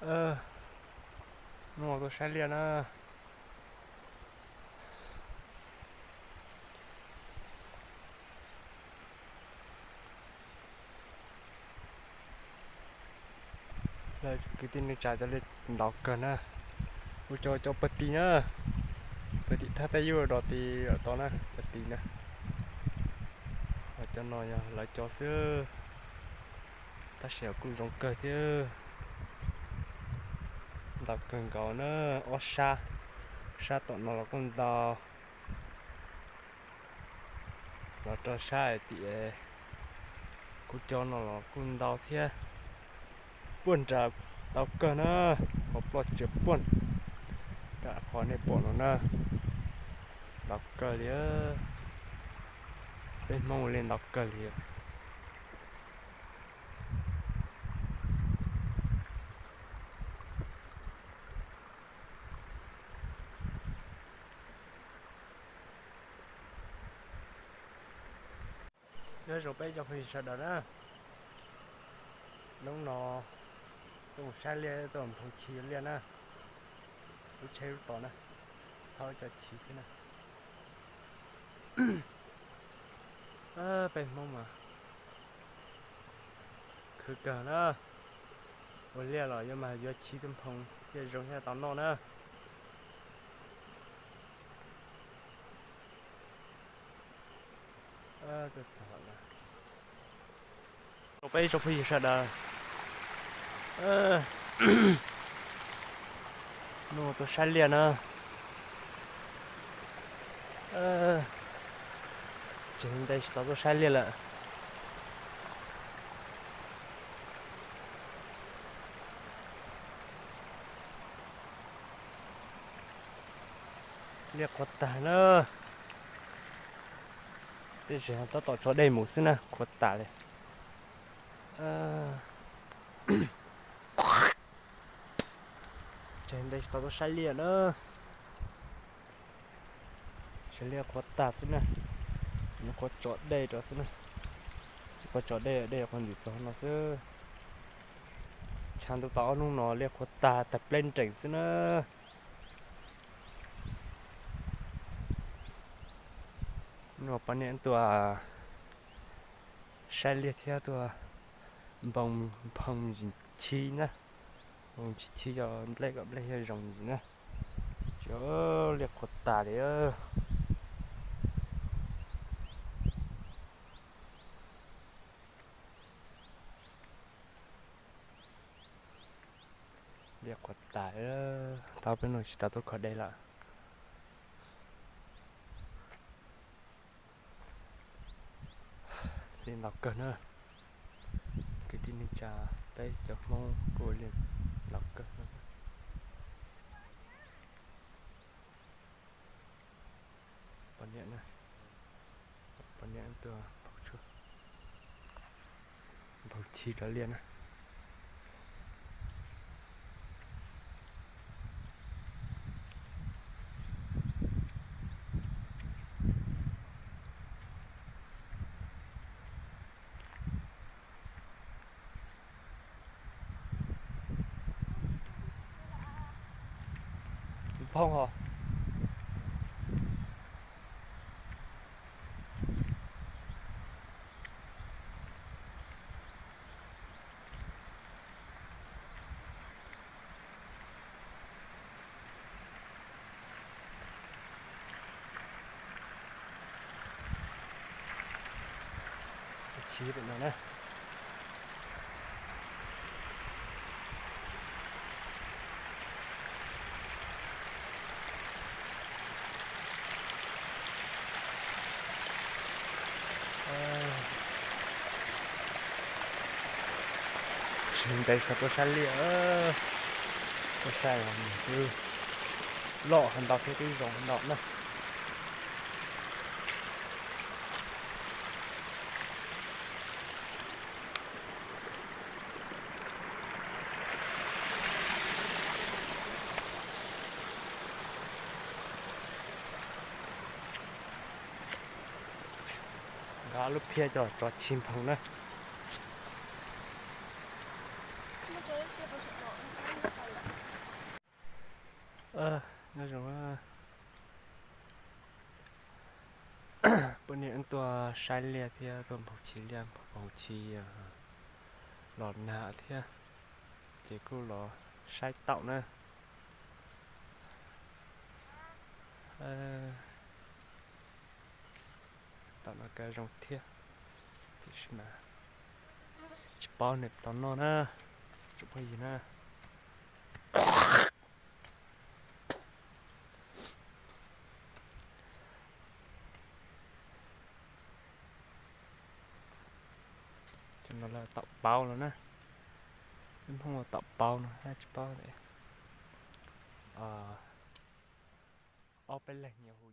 Ờ, nó tôi sai liền á. Là cái tin này trả cho lên đọc cần á. Ui cho bật tí nhá. Bật tí thắt tay vô đó thì ở đó nè, bật tí nè. Ở cho nó nha, lại cho xưa. Ta sẽ cũng giống cờ chứ. Đọc cần có nữa, ô sa. Sa tụi nó là con đò. Nó cho sa thì cũng cho nó là con đò thế. Buồn trả đọc cần á. Có bỏ chụp buồn. Đã khó này bỏ nó nè. Đọc cờ liền. Bên mong lên đọc cờ liền. Nhớ rồi bây giờ phải sợ đó nè. Nông nó tôi sai liền tôi không chỉ liền nè. Tôi chơi lúc đó nè. Thôi cho chỉ thế nè. Bên mong mà. Cứ cờ nè. Ôi liền rồi nhưng mà giờ chỉ tâm phong giờ giống như tao nó nè. Tôi sợ nè. Rồi bây giờ phải sợ đó. Nó tôi sai liền nè. Trên đây tao tôi sai liền lại. Liệt quạt tà nữa. Bây giờ tao tỏ cho đây một xíu nè, quạt tà này. Trên đây tao sai liền nữa. Sai liền quạt tà xíu nè. Nó có chỗ đây đó xíu nè. Có chỗ đây ở đây còn gì cho nó xíu. Chẳng tao tao nung nó liệt quạt tà tập lên chỉnh xíu nè. Nó bán những tua sai liệt theo tua bông bông chi nè. Bông chi cho lấy gặp lấy rồng gì nè. Chỗ liệt quạt tà đấy ơ. Liệt quạt tà ơ. Tao bên nội tao tôi khỏi đây là. Lên đọc cờ nữa. Cái tin nên trà đây cho mong cô lên đọc cờ nữa. Bản nhện này. Bản nhện từ bầu chuột. Bầu chi đã liền này. Phong hả? Chi bên này nè. Trên đây sao có sai lịa. Có sai là mình lọ hành đọc cái dòng hành đọc này. Gà lúc kia cho chim phong nữa. những tua sai liệt thì tuần bầu chi liam bầu chi lọt nạ thì chỉ cứ lọ sai tậu nữa tao nó cái rong thiệt thì xem nào chụp bao nếp tao nó nè chụp cái gì nè cho nó là tạo bao rồi nè nhưng không là tạo bao nữa hai chụp bao này ở bên lạnh nhiều hồn